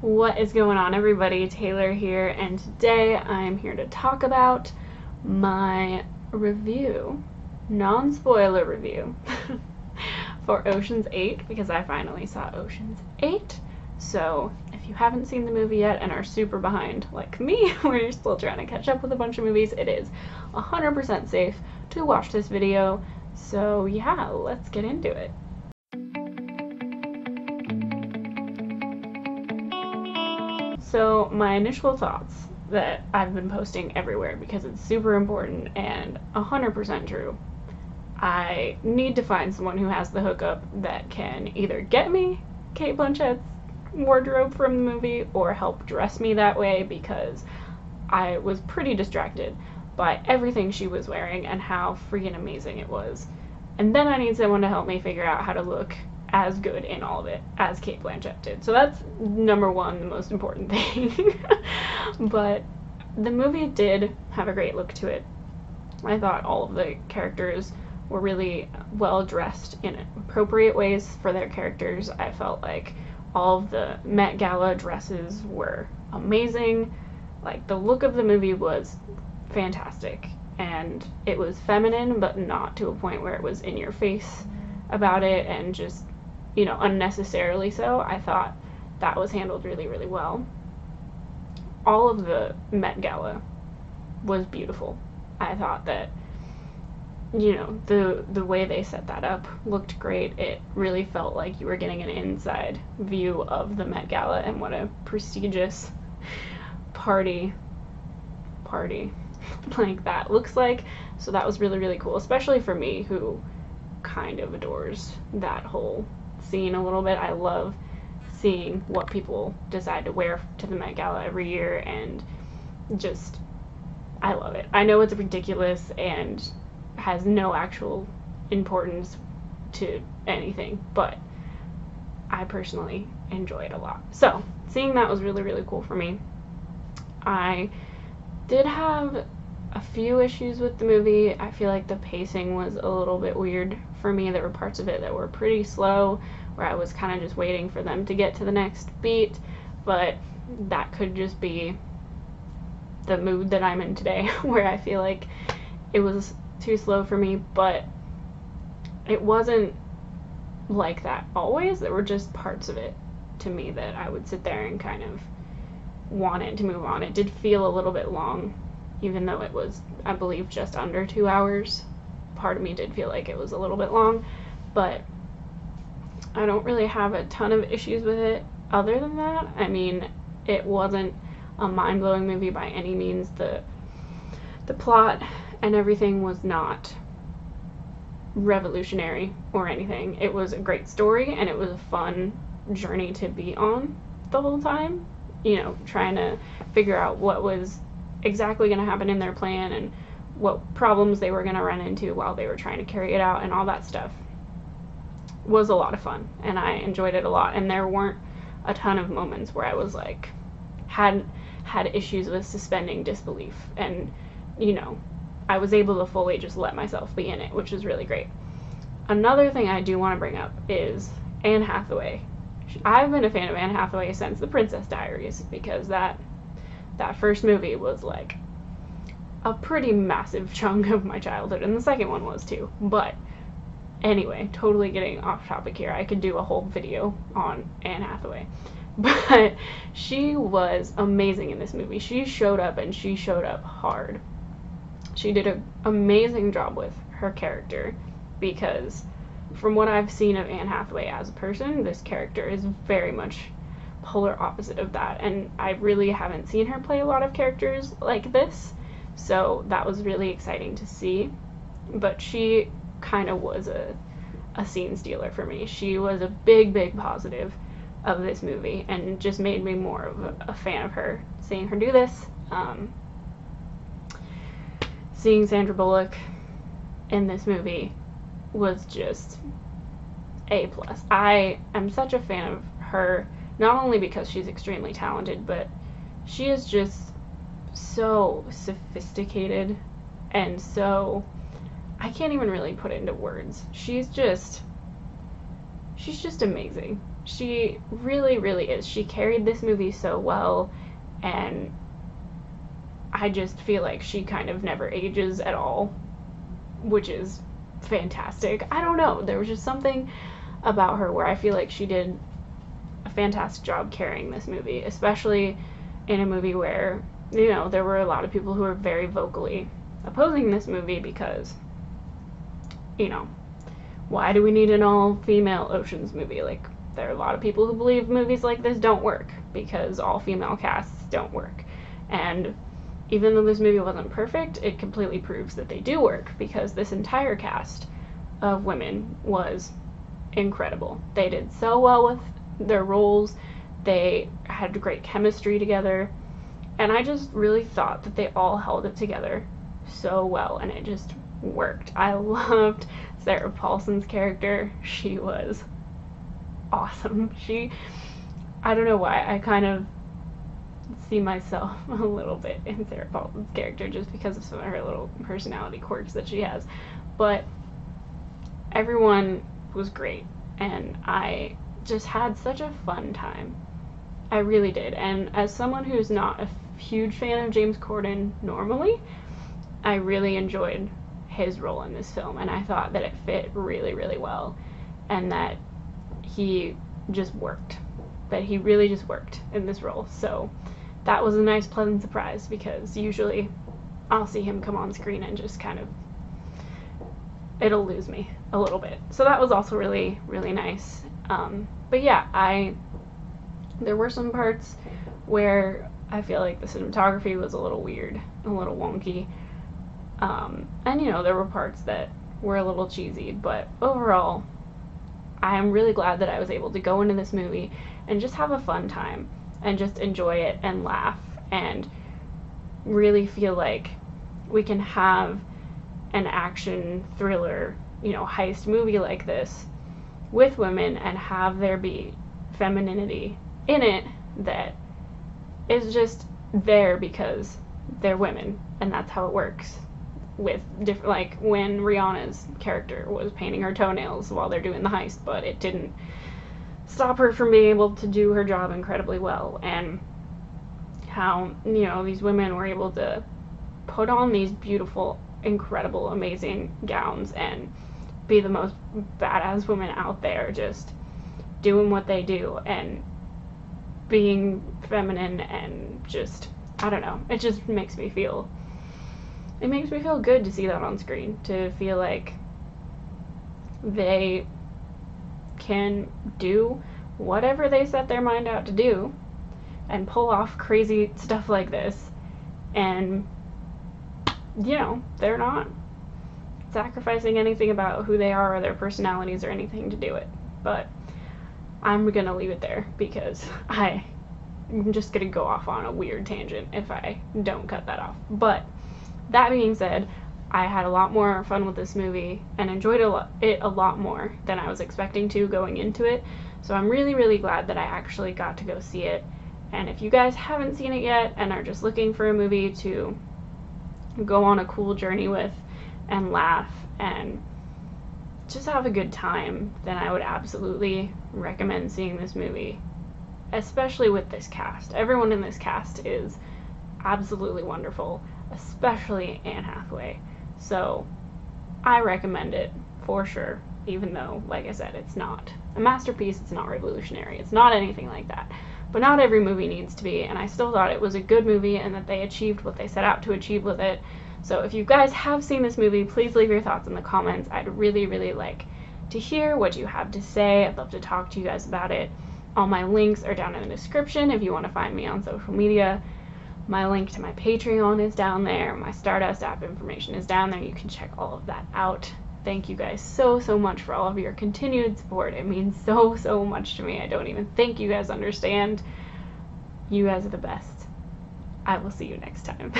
What is going on, everybody? Taylor here, and today I'm here to talk about my review, non-spoiler review, for Ocean's 8, because I finally saw Ocean's 8. So if you haven't seen the movie yet and are super behind like me, where you're still trying to catch up with a bunch of movies, it is 100% safe to watch this video. So yeah, let's get into it. So my initial thoughts that I've been posting everywhere because it's super important and 100% true. I need to find someone who has the hookup that can either get me Cate Blanchett's wardrobe from the movie or help dress me that way, because I was pretty distracted by everything she was wearing and how freaking amazing it was. And then I need someone to help me figure out how to look as good in all of it as Cate Blanchett did. So that's number one, the most important thing. But the movie did have a great look to it. I thought all of the characters were really well dressed in appropriate ways for their characters. I felt like all of the Met Gala dresses were amazing. Like, the look of the movie was fantastic, and it was feminine, but not to a point where it was in your face about it and just, unnecessarily so. I thought that was handled really, really well. All of the Met Gala was beautiful. I thought that, the way they set that up looked great. It really felt like you were getting an inside view of the Met Gala and what a prestigious party like that looks like. So that was really, really cool, especially for me, who kind of adores that whole scene a little bit. I love seeing what people decide to wear to the Met Gala every year, and just, I love it. I know it's ridiculous and has no actual importance to anything, but I personally enjoy it a lot. So seeing that was really, really cool for me. I did have a few issues with the movie. I feel like the pacing was a little bit weird for me. There were parts of it that were pretty slow, where I was kind of just waiting for them to get to the next beat, but that could just be the mood that I'm in today, where I feel like it was too slow for me. But it wasn't like that always. There were just parts of it to me that I would sit there and kind of want it to move on. It did feel a little bit long, even though it was, I believe, just under 2 hours. Part of me did feel like it was a little bit long, but I don't really have a ton of issues with it other than that. I mean, it wasn't a mind-blowing movie by any means. The plot and everything was not revolutionary or anything. It was a great story, and it was a fun journey to be on the whole time, trying to figure out what was exactly going to happen in their plan and what problems they were going to run into while they were trying to carry it out, and all that stuff was a lot of fun, and I enjoyed it a lot. And there weren't a ton of moments where I was like, had issues with suspending disbelief, and I was able to fully just let myself be in it, which is really great. Another thing I do want to bring up is Anne Hathaway. I've been a fan of Anne Hathaway since The Princess Diaries, because that first movie was like a pretty massive chunk of my childhood, and the second one was too. But anyway, totally getting off topic here. I could do a whole video on Anne Hathaway. But she was amazing in this movie. She showed up, and she showed up hard. She did an amazing job with her character, because from what I've seen of Anne Hathaway as a person, this character is very much polar opposite of that, and I really haven't seen her play a lot of characters like this, so that was really exciting to see. But she kind of was a scene stealer for me. She was a big, big positive of this movie, and just made me more of a fan of her, seeing her do this. Seeing Sandra Bullock in this movie was just A+. I am such a fan of her, not only because she's extremely talented, but she is just so sophisticated, and so, I can't even really put it into words. She's just amazing. She really, really is. She carried this movie so well, and I just feel like she kind of never ages at all, which is fantastic. I don't know. There was just something about her where I feel like she did a fantastic job carrying this movie, especially in a movie where, you know, there were a lot of people who were very vocally opposing this movie because, you know, why do we need an all-female Oceans movie? Like, there are a lot of people who believe movies like this don't work because all-female casts don't work. And even though this movie wasn't perfect, it completely proves that they do work because this entire cast of women was incredible. They did so well with their roles. They had great chemistry together. And I just really thought that they all held it together so well, and it just worked. I loved Sarah Paulson's character. She was awesome. I don't know why, I kind of see myself a little bit in Sarah Paulson's character just because of some of her little personality quirks that she has. But everyone was great, and I just had such a fun time. I really did. And as someone who's not a huge fan of James Corden normally, I really enjoyed his role in this film, and I thought that it fit really, really well, and that he just worked. That he really just worked in this role. So that was a nice, pleasant surprise, because usually I'll see him come on screen and just kind of, it'll lose me a little bit. So that was also really, really nice. But yeah, there were some parts where I feel like the cinematography was a little weird, a little wonky. And you know, there were parts that were a little cheesy, but overall, I am really glad that I was able to go into this movie and just have a fun time and just enjoy it and laugh and really feel like we can have an action thriller, you know, heist movie like this with women and have there be femininity in it that is just there because they're women, and that's how it works. With different, like when Rihanna's character was painting her toenails while they're doing the heist, but it didn't stop her from being able to do her job incredibly well, and how, you know, these women were able to put on these beautiful, incredible, amazing gowns and be the most badass women out there, just doing what they do and being feminine, and just, I don't know, it just makes me feel good to see that on screen, to feel like they can do whatever they set their mind out to do and pull off crazy stuff like this, and, you know, they're not sacrificing anything about who they are or their personalities or anything to do it. But I'm gonna leave it there because I'm just gonna go off on a weird tangent if I don't cut that off. But that being said, I had a lot more fun with this movie and enjoyed it a lot more than I was expecting to going into it. So I'm really, really glad that I actually got to go see it. And if you guys haven't seen it yet and are just looking for a movie to go on a cool journey with and laugh and just have a good time, then I would absolutely recommend seeing this movie, especially with this cast. Everyone in this cast is absolutely wonderful, especially Anne Hathaway. So I recommend it for sure, even though, like I said, it's not a masterpiece, it's not revolutionary, it's not anything like that. But not every movie needs to be, and I still thought it was a good movie and that they achieved what they set out to achieve with it. So if you guys have seen this movie, please leave your thoughts in the comments. I'd really, really like to hear what you have to say. I'd love to talk to you guys about it. All my links are down in the description if you want to find me on social media. My link to my Patreon is down there. My Stardust app information is down there. You can check all of that out. Thank you guys so, so much for all of your continued support. It means so, so much to me. I don't even think you guys understand. You guys are the best. I will see you next time.